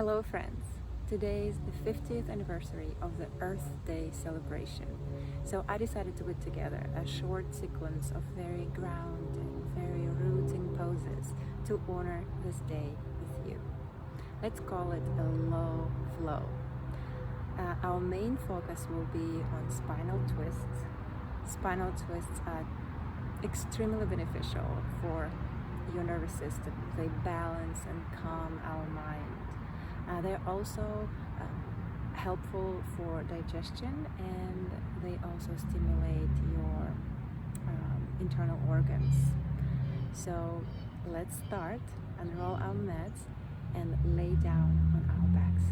Hello friends! Today is the 50th anniversary of the Earth Day celebration. So I decided to put together a short sequence of very grounding, very rooting poses to honor this day with you. Let's call it a low flow. Our main focus will be on spinal twists. Spinal twists are extremely beneficial for your nervous system. They balance and calm our mind. They're also helpful for digestion, and they also stimulate your internal organs. So let's start, unroll our mats and lay down on our backs.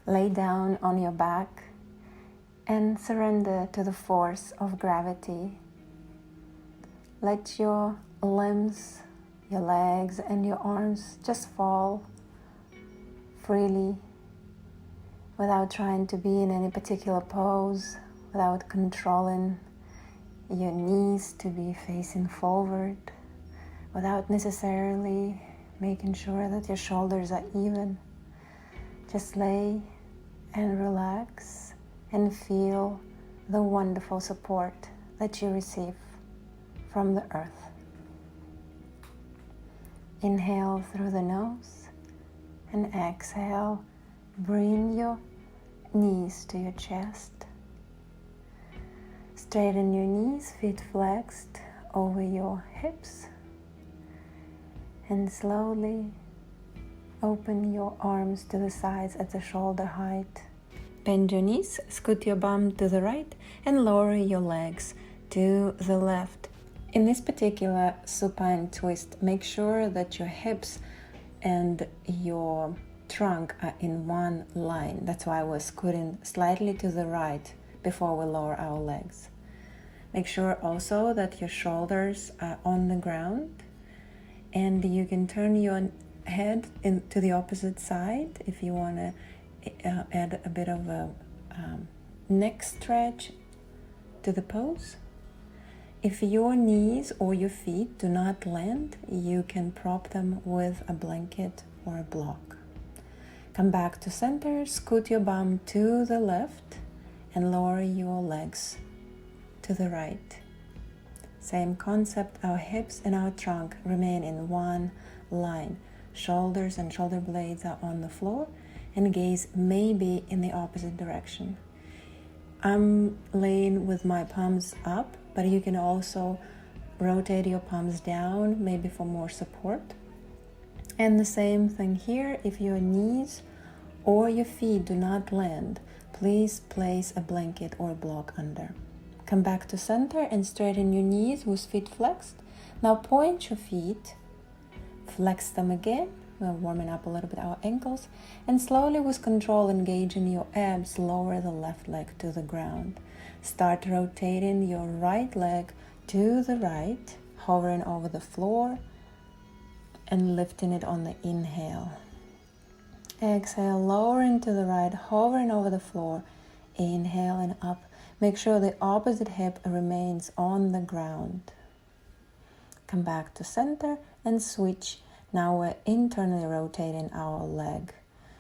Lay down on your back and surrender to the force of gravity. Let your limbs, your legs and your arms just fall freely without trying to be in any particular pose, without controlling your knees to be facing forward, without necessarily making sure that your shoulders are even. Just lay and relax and feel the wonderful support that you receive from the earth. Inhale through the nose and exhale. Bring your knees to your chest. Straighten your knees, feet flexed over your hips, and slowly open your arms to the sides at the shoulder height. Bend your knees, scoot your bum to the right, and lower your legs to the left. In this particular supine twist, make sure that your hips and your trunk are in one line. That's why we're scooting slightly to the right before we lower our legs. Make sure also that your shoulders are on the ground, and you can turn your head to the opposite side if you want to add a bit of a neck stretch to the pose. If your knees or your feet do not land, you can prop them with a blanket or a block. Come back to center, scoot your bum to the left, and lower your legs to the right. Same concept, our hips and our trunk remain in one line. Shoulders and shoulder blades are on the floor, and gaze may be in the opposite direction. I'm laying with my palms up, but you can also rotate your palms down, maybe for more support. And the same thing here, if your knees or your feet do not land, please place a blanket or a block under. Come back to center and straighten your knees with feet flexed. Now point your feet, flex them again. We're warming up a little bit our ankles, and slowly with control engaging your abs, lower the left leg to the ground. Start rotating your right leg to the right, hovering over the floor and lifting it on the inhale. Exhale, lowering to the right, hovering over the floor, inhale and up. Make sure the opposite hip remains on the ground. Come back to center and switch. Now we're internally rotating our leg.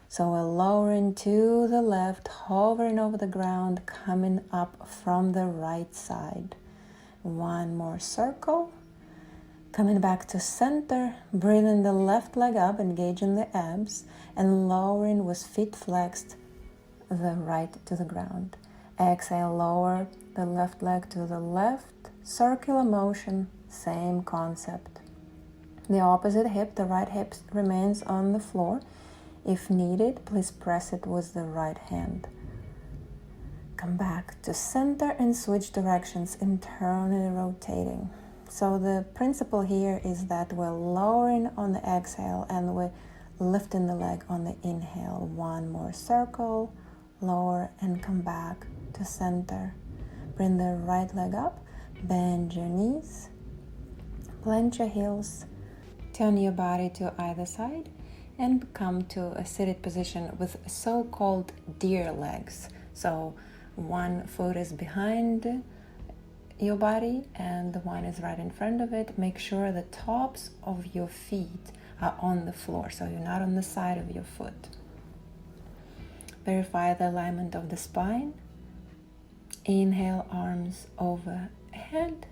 So we're lowering to the left, hovering over the ground, coming up from the right side. One more circle. Coming back to center, bringing the left leg up, engaging the abs, and lowering with feet flexed the right to the ground. Exhale, lower the left leg to the left. Circular motion, same concept. The opposite hip, the right hip, remains on the floor. If needed, please press it with the right hand. Come back to center and switch directions, internally rotating. So the principle here is that we're lowering on the exhale and we're lifting the leg on the inhale. One more circle, lower and come back to center. Bring the right leg up, bend your knees, plant your heels, turn your body to either side, and come to a seated position with so-called deer legs. So one foot is behind your body and the one is right in front of it. Make sure the tops of your feet are on the floor, so you're not on the side of your foot. Verify the alignment of the spine. Inhale, arms overhead.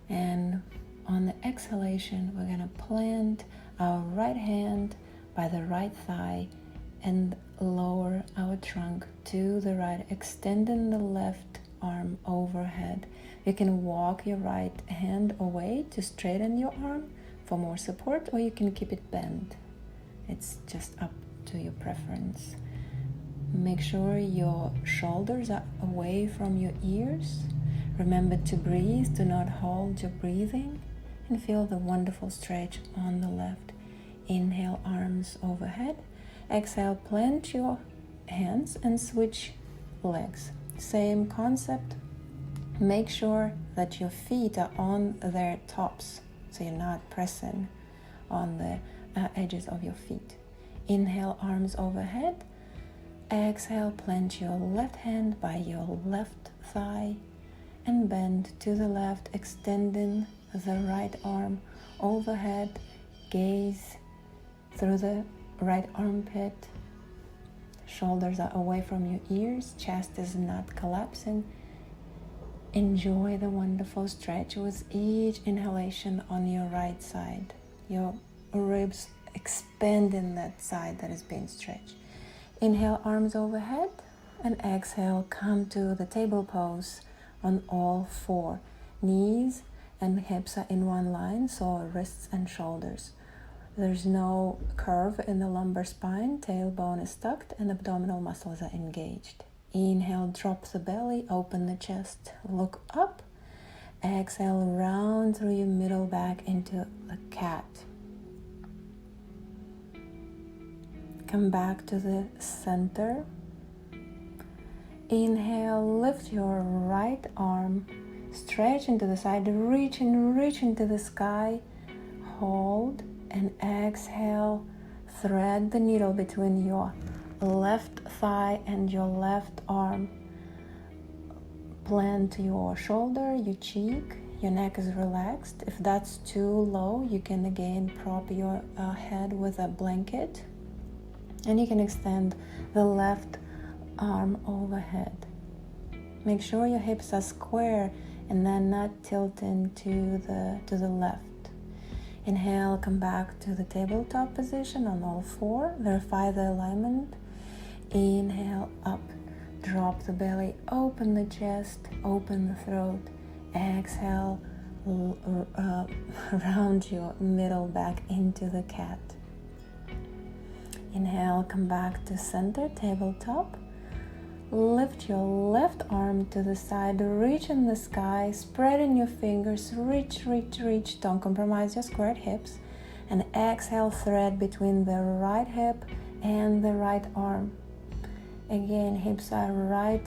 And on the exhalation, we're going to plant our right hand by the right thigh and lower our trunk to the right, extending the left arm overhead. You can walk your right hand away to straighten your arm for more support, or you can keep it bent. It's just up to your preference. Make sure your shoulders are away from your ears. Remember to breathe. Do not hold your breathing, and feel the wonderful stretch on the left. Inhale, arms overhead. Exhale, plant your hands and switch legs. Same concept. Make sure that your feet are on their tops, so you're not pressing on the edges of your feet. Inhale, arms overhead. Exhale, plant your left hand by your left thigh and bend to the left, extending the right arm overhead. Gaze through the right armpit. Shoulders are away from your ears. Chest is not collapsing. Enjoy the wonderful stretch with each inhalation on your right side. Your ribs expanding that side that is being stretched. Inhale, arms overhead, and exhale, come to the table pose on all four. Knees and hips are in one line, so are wrists and shoulders. There's no curve in the lumbar spine, tailbone is tucked, and abdominal muscles are engaged. Inhale, drop the belly, open the chest, look up. Exhale, round through your middle back into a cat. Come back to the center. Inhale, lift your right arm, stretch into the side, reach into the sky. Hold and exhale. Thread the needle between your left thigh and your left arm. Plant your shoulder, your cheek, your neck is relaxed. If that's too low, you can again prop your head with a blanket. And you can extend the left arm overhead. Make sure your hips are square and then not tilting to the left. Inhale, come back to the tabletop position on all four. Verify the alignment. Inhale, up. Drop the belly, open the chest, open the throat. Exhale, round your middle back into the cat. Inhale, come back to center, tabletop. Lift your left arm to the side, reach in the sky, spreading your fingers, reach. Don't compromise your squared hips. And exhale, thread between the right hip and the right arm. Again, hips are right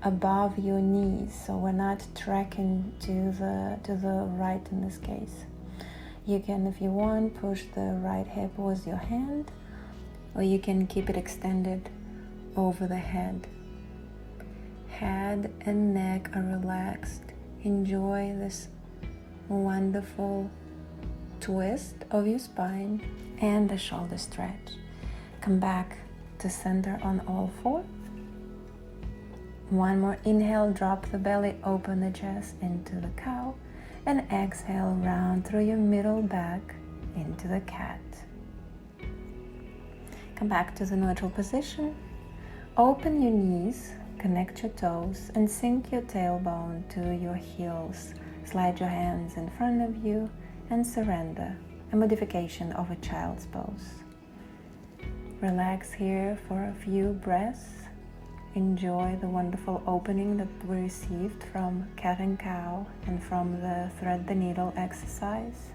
above your knees, so we're not tracking to the right in this case. You can, if you want, push the right hip with your hand, or you can keep it extended over the head. Head and neck are relaxed. Enjoy this wonderful twist of your spine and the shoulder stretch. Come back to center on all four. One more inhale, drop the belly, open the chest into the cow, and exhale, round through your middle back into the cat. Come back to the neutral position. Open your knees, connect your toes, and sink your tailbone to your heels. Slide your hands in front of you and surrender, a modification of a child's pose. Relax here for a few breaths. Enjoy the wonderful opening that we received from cat and cow and from the thread the needle exercise.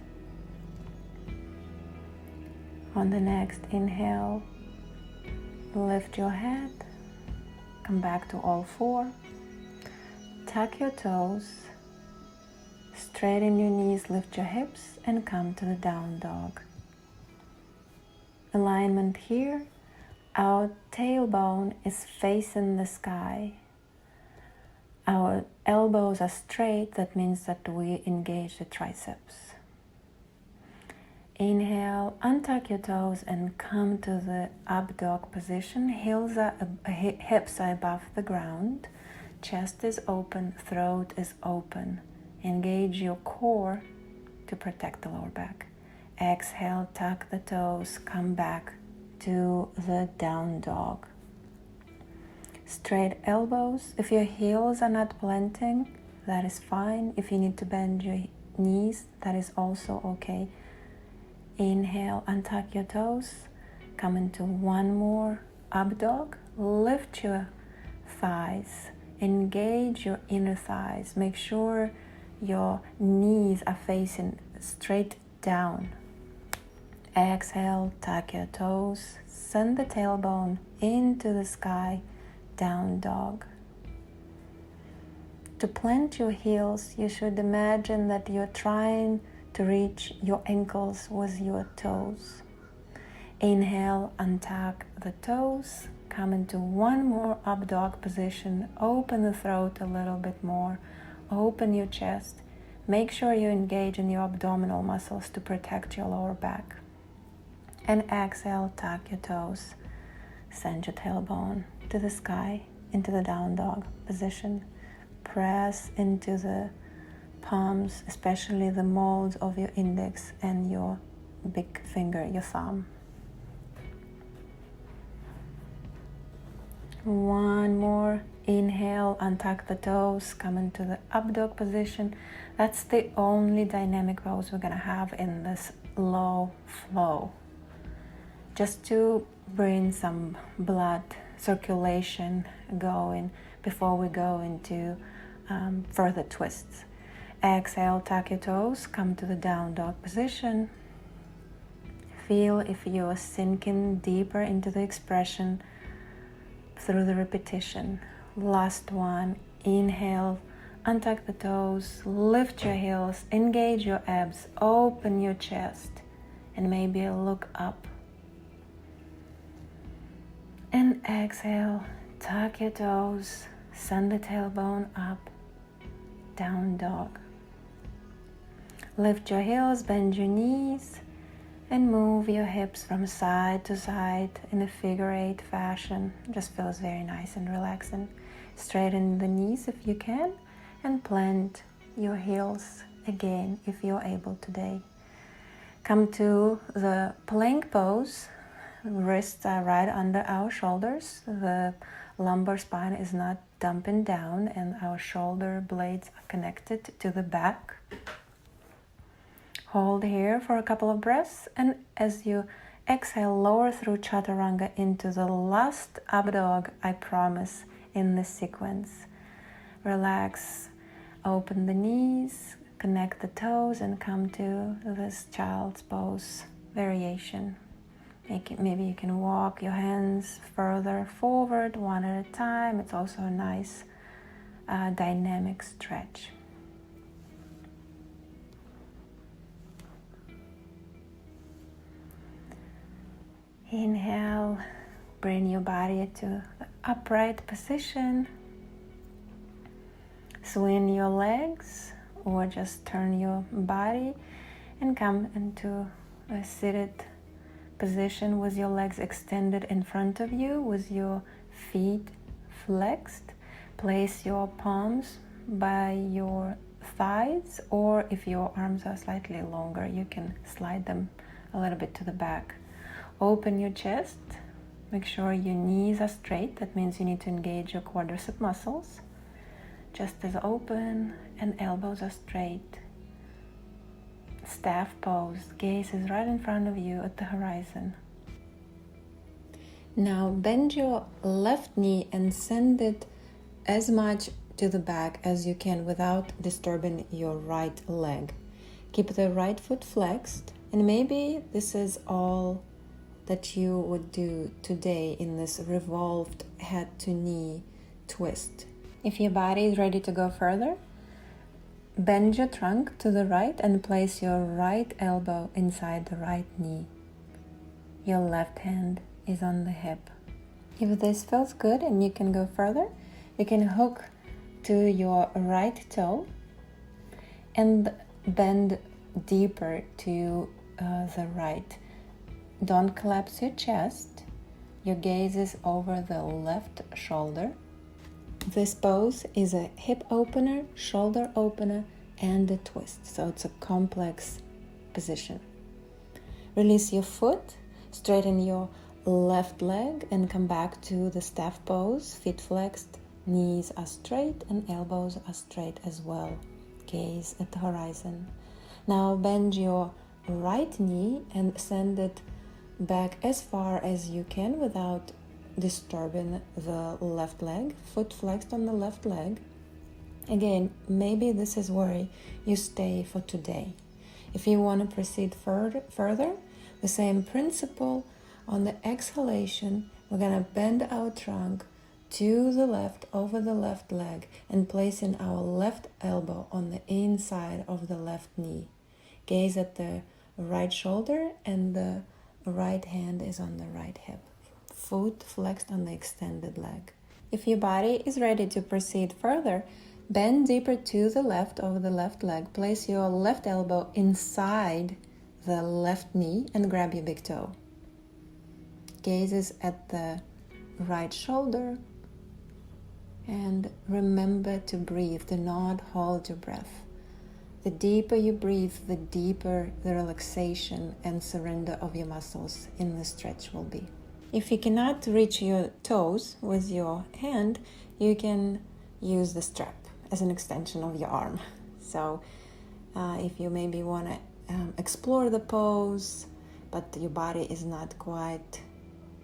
On the next inhale, lift your head, come back to all four, tuck your toes, straighten your knees, lift your hips, and come to the down dog. Alignment here, our tailbone is facing the sky. Our elbows are straight, that means that we engage the triceps. Inhale, untuck your toes and come to the up dog position. Hips are above the ground. Chest is open, throat is open. Engage your core to protect the lower back. Exhale, tuck the toes, come back to the down dog. Straight elbows. If your heels are not planting, that is fine. If you need to bend your knees, that is also okay. Inhale, untuck your toes, come into one more up dog. Lift your thighs, engage your inner thighs. Make sure your knees are facing straight down. Exhale, tuck your toes, send the tailbone into the sky, down dog. To plant your heels, you should imagine that you're trying to reach your ankles with your toes. Inhale, untuck the toes, come into one more up dog position, open the throat a little bit more, open your chest, make sure you engage in your abdominal muscles to protect your lower back. And exhale, tuck your toes, send your tailbone to the sky, into the down dog position. Press into the palms, especially the molds of your index and your big finger, your thumb. One more. Inhale, untuck the toes, come into the up dog position. That's the only dynamic pose we're gonna have in this low flow. Just to bring some blood circulation going before we go into further twists. Exhale, tuck your toes, come to the down dog position. Feel if you are sinking deeper into the expression through the repetition. Last one. Inhale, untuck the toes, lift your heels, engage your abs, open your chest, and maybe look up. And exhale, tuck your toes, send the tailbone up, down dog. Lift your heels, bend your knees, and move your hips from side to side in a figure eight fashion. Just feels very nice and relaxing. Straighten the knees if you can, and plant your heels again if you're able today. Come to the plank pose. Wrists are right under our shoulders. The lumbar spine is not dumping down, and our shoulder blades are connected to the back. Hold here for a couple of breaths, and as you exhale, lower through chaturanga into the last up dog, I promise, in this sequence. Relax, open the knees, connect the toes, and come to this child's pose variation. Maybe you can walk your hands further forward one at a time. It's also a nice dynamic stretch. Inhale, bring your body to the upright position. Swing your legs or just turn your body and come into a seated position with your legs extended in front of you, with your feet flexed. Place your palms by your thighs, or if your arms are slightly longer, you can slide them a little bit to the back. Open your chest. Make sure your knees are straight. That means you need to engage your quadricep muscles. Chest is open and elbows are straight. Staff pose. Gaze is right in front of you at the horizon. Now bend your left knee and send it as much to the back as you can without disturbing your right leg. Keep the right foot flexed, and maybe this is all that you would do today in this revolved head to knee twist. If your body is ready to go further, bend your trunk to the right and place your right elbow inside the right knee. Your left hand is on the hip. If this feels good and you can go further, you can hook to your right toe and bend deeper to the right. Don't collapse your chest. Your gaze is over the left shoulder. This pose is a hip opener, shoulder opener, and a twist. So it's a complex position. Release your foot, straighten your left leg, and come back to the staff pose. Feet flexed, knees are straight, and elbows are straight as well. Gaze at the horizon. Now bend your right knee and send it back as far as you can without disturbing the left leg. Foot flexed on the left leg. Again, maybe this is where you stay for today. If you want to proceed further, the same principle. On the exhalation, we're going to bend our trunk to the left over the left leg and placing our left elbow on the inside of the left knee. Gaze at the right shoulder and the right hand is on the right hip. Foot flexed on the extended leg. If your body is ready to proceed further, bend deeper to the left over the left leg. Place your left elbow inside the left knee and grab your big toe. Gazes at the right shoulder and remember to breathe. Do not hold your breath. The deeper you breathe, the deeper the relaxation and surrender of your muscles in the stretch will be. If you cannot reach your toes with your hand, you can use the strap as an extension of your arm. So if you maybe want to explore the pose, but your body is not quite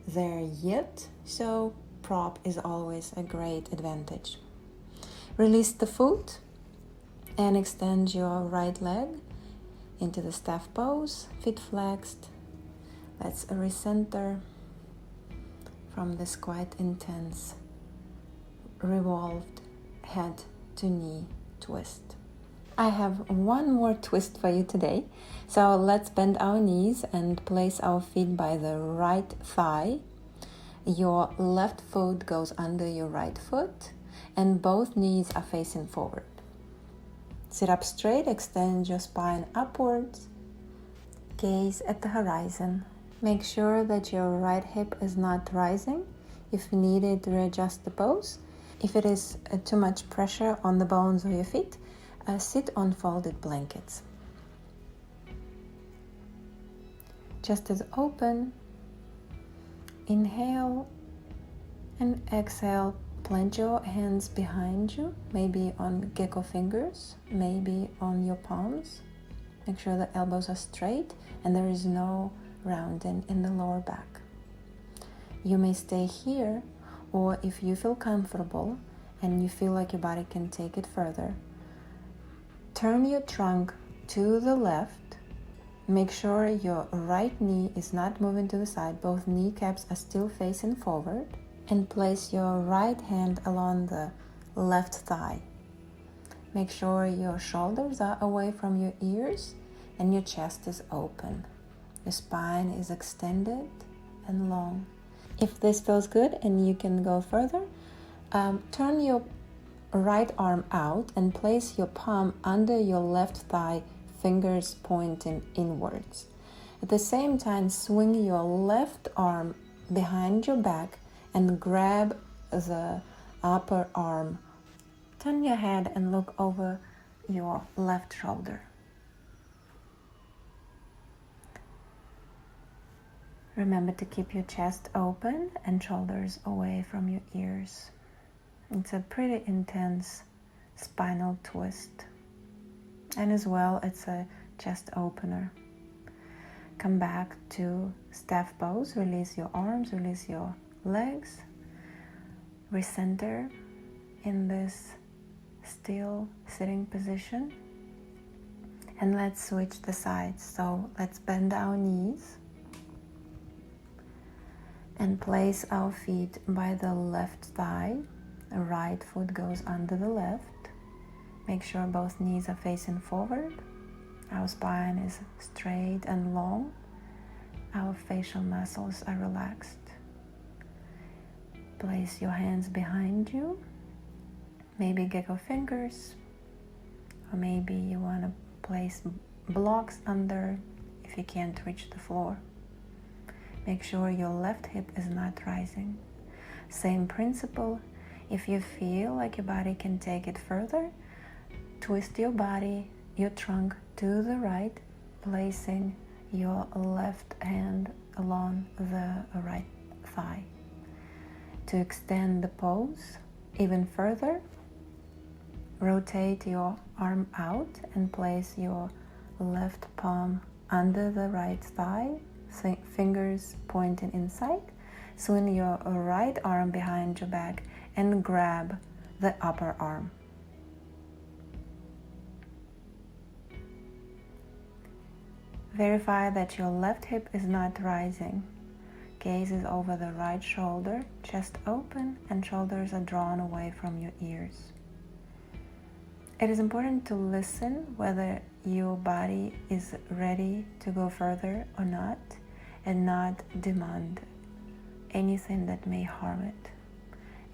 there yet, so prop is always a great advantage. Release the foot and extend your right leg into the staff pose, feet flexed. Let's recenter from this quite intense revolved head to knee twist. I have one more twist for you today. So let's bend our knees and place our feet by the right thigh. Your left foot goes under your right foot and both knees are facing forward. Sit up straight, extend your spine upwards. Gaze at the horizon. Make sure that your right hip is not rising. If needed, readjust the pose. If it is too much pressure on the bones of your feet, sit on folded blankets. Chest is open. Inhale and exhale. Plant your hands behind you, maybe on gecko fingers, maybe on your palms. Make sure the elbows are straight and there is no rounding in the lower back. You may stay here, or if you feel comfortable and you feel like your body can take it further, turn your trunk to the left. Make sure your right knee is not moving to the side. Both kneecaps are still facing forward. And place your right hand along the left thigh. Make sure your shoulders are away from your ears and your chest is open. Your spine is extended and long. If this feels good and you can go further, turn your right arm out and place your palm under your left thigh, fingers pointing inwards. At the same time, swing your left arm behind your back and grab the upper arm. Turn your head and look over your left shoulder. Remember to keep your chest open and shoulders away from your ears. It's a pretty intense spinal twist. And as well, it's a chest opener. Come back to staff pose. Release your arms, release your legs, recenter in this still sitting position, and let's switch the sides. So let's bend our knees and place our feet by the left thigh. The right foot goes under the left. Make sure both knees are facing forward. Our spine is straight and long. Our facial muscles are relaxed. Place your hands behind you, maybe gecko fingers, or maybe you want to place blocks under if if you can't reach the floor. Make sure your left hip is not rising. Same principle. If you feel like your body can take it further, twist your body, your trunk to the right, placing your left hand along the right thigh. To extend the pose even further, rotate your arm out and place your left palm under the right thigh, fingers pointing inside. Swing your right arm behind your back and grab the upper arm. Verify that your left hip is not rising. Gaze is over the right shoulder, chest open, and shoulders are drawn away from your ears. It is important to listen whether your body is ready to go further or not, and not demand anything that may harm it.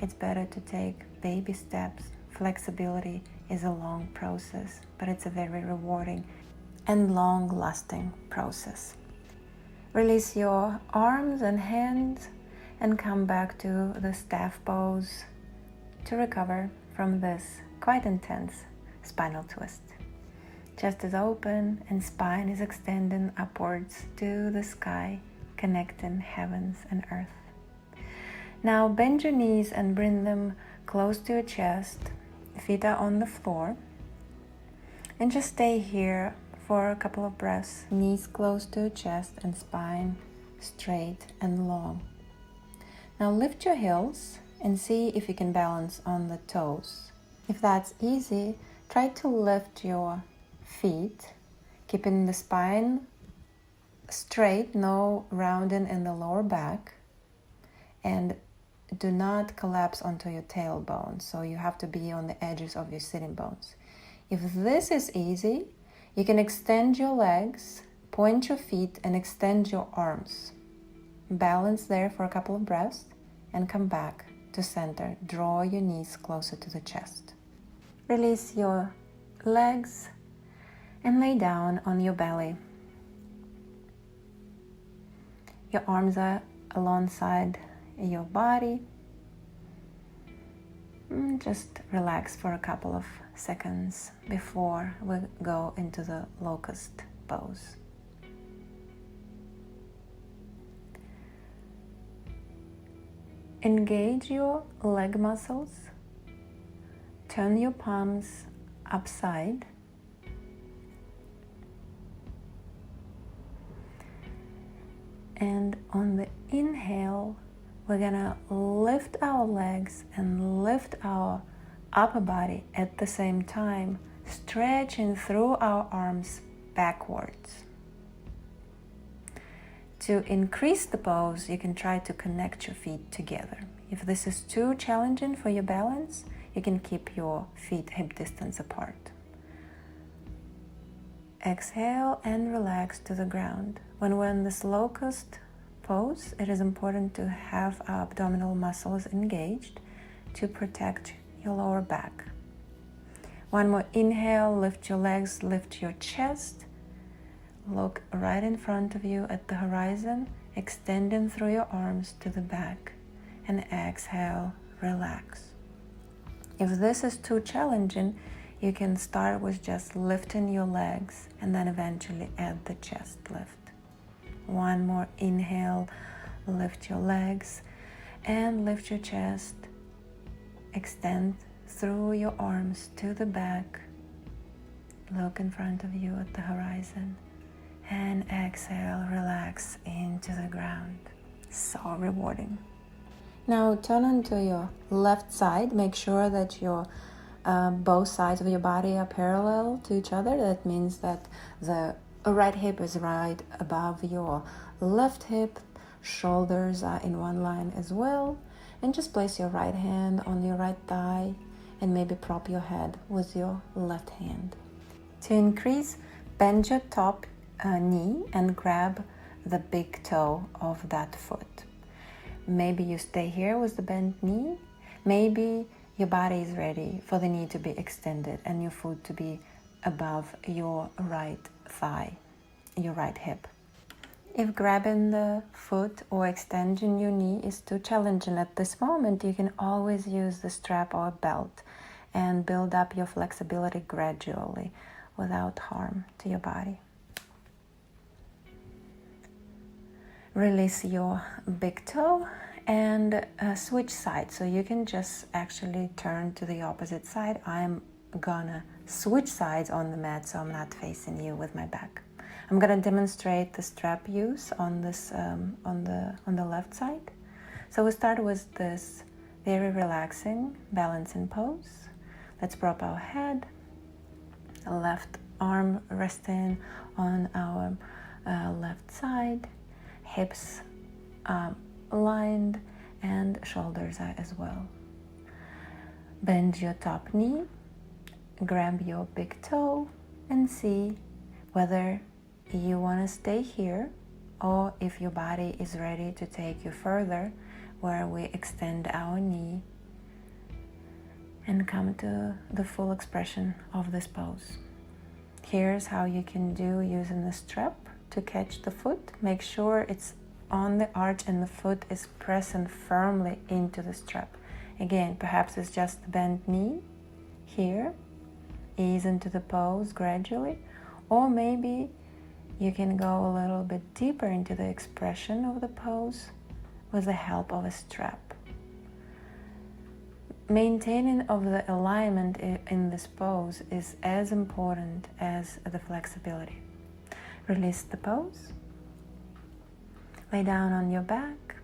It's better to take baby steps. Flexibility is a long process, but it's a very rewarding and long-lasting process. Release your arms and hands and come back to the staff pose to recover from this quite intense spinal twist. Chest is open and spine is extending upwards to the sky, connecting heavens and earth. Now bend your knees and bring them close to your chest. Feet are on the floor. And just stay here for a couple of breaths. Knees close to your chest and spine straight and long. Now lift your heels and see if you can balance on the toes. If that's easy, try to lift your feet, keeping the spine straight, no rounding in the lower back, and do not collapse onto your tailbone, so you have to be on the edges of your sitting bones. If this is easy, you can extend your legs, point your feet, and extend your arms. Balance there for a couple of breaths and come back to center. Draw your knees closer to the chest. Release your legs and lay down on your belly. Your arms are alongside your body. Just relax for a couple of seconds before we go into the locust pose. Engage your leg muscles. Turn your palms upside. And on the inhale, we're gonna lift our legs and lift our upper body at the same time, stretching through our arms backwards. To increase the pose, you can try to connect your feet together. If this is too challenging for your balance, you can keep your feet hip distance apart. Exhale and relax to the ground. When we're in this locust pose, it is important to have our abdominal muscles engaged to protect your lower back. One more inhale, lift your legs, lift your chest. Look right in front of you at the horizon, extending through your arms to the back. And exhale, relax. If this is too challenging, you can start with just lifting your legs and then eventually add the chest lift. One more inhale, lift your legs and lift your chest. Extend through your arms to the back. Look in front of you at the horizon. And exhale, relax into the ground. So rewarding. Now turn onto your left side. Make sure that your both sides of your body are parallel to each other. That means that the right hip is right above your left hip. Shoulders are in one line as well. And just place your right hand on your right thigh and maybe prop your head with your left hand. To increase, bend your top knee and grab the big toe of that foot. Maybe you stay here with the bent knee. Maybe your body is ready for the knee to be extended and your foot to be above your right thigh. your right hip. If grabbing the foot or extending your knee is too challenging at this moment, you can always use the strap or belt and build up your flexibility gradually without harm to your body. Release your big toe and switch sides. So you can just actually turn to the opposite side. I'm gonna switch sides on the mat so I'm not facing you with my back. I'm gonna demonstrate the strap use on this on the left side. So we start with this very relaxing balancing pose. Let's prop our head, left arm resting on our left side, hips aligned, and shoulders as well. Bend your top knee, grab your big toe, and see whether you want to stay here or if your body is ready to take you further, where we extend our knee and come to the full expression of this pose. Here's how you can do using the strap to catch the foot. Make sure it's on the arch and the foot is pressing firmly into the strap. Again, perhaps it's just the bent knee here, ease into the pose gradually, or maybe you can go a little bit deeper into the expression of the pose with the help of a strap. Maintaining of the alignment in this pose is as important as the flexibility. Release the pose. Lay down on your back.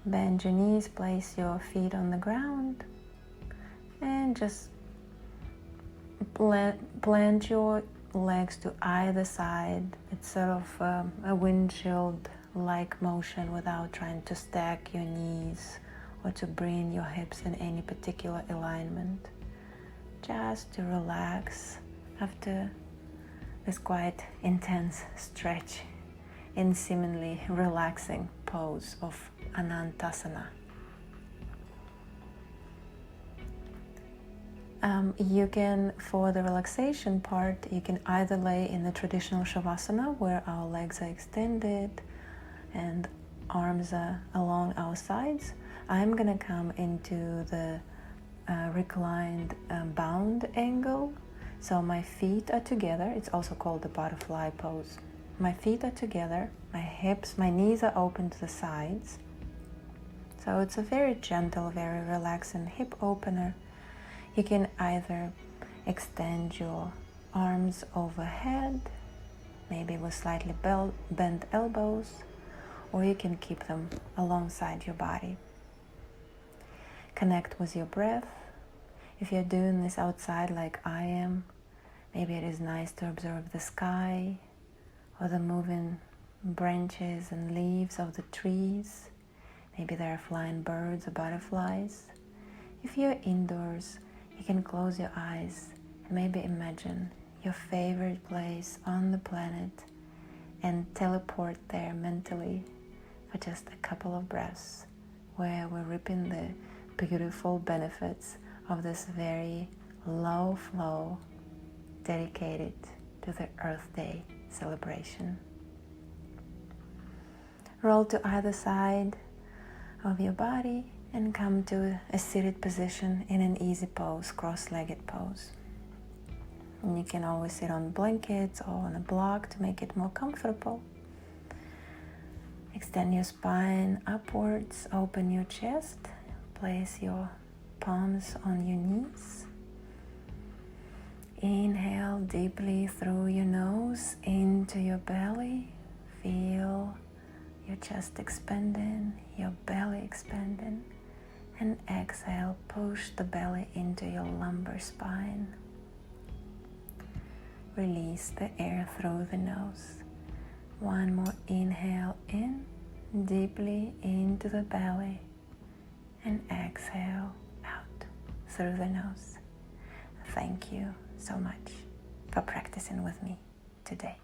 Bend your knees, place your feet on the ground, and just plant your legs to either side. It's sort of a windshield-like motion without trying to stack your knees or to bring your hips in any particular alignment. Just to relax after this quite intense stretch in seemingly relaxing pose of Anantasana. You can, for the relaxation part, you can either lay in the traditional Shavasana where our legs are extended and arms are along our sides. I'm gonna come into the reclined bound angle. So my feet are together. It's also called the butterfly pose. My feet are together, my knees are open to the sides. So it's a very gentle, very relaxing hip opener. You can either extend your arms overhead, maybe with slightly bent elbows, or you can keep them alongside your body. Connect with your breath. If you're doing this outside like I am, maybe it is nice to observe the sky or the moving branches and leaves of the trees. Maybe there are flying birds or butterflies. If you're indoors, you can close your eyes and maybe imagine your favorite place on the planet and teleport there mentally for just a couple of breaths, where we're reaping the beautiful benefits of this very low flow dedicated to the Earth Day celebration. Roll to either side of your body and come to a seated position in an easy pose, cross-legged pose. And you can always sit on blankets or on a block to make it more comfortable. Extend your spine upwards, open your chest, place your palms on your knees. Inhale deeply through your nose into your belly. Feel your chest expanding, your belly expanding. And exhale, push the belly into your lumbar spine. Release the air through the nose. One more inhale in, deeply into the belly. And exhale out through the nose. Thank you so much for practicing with me today.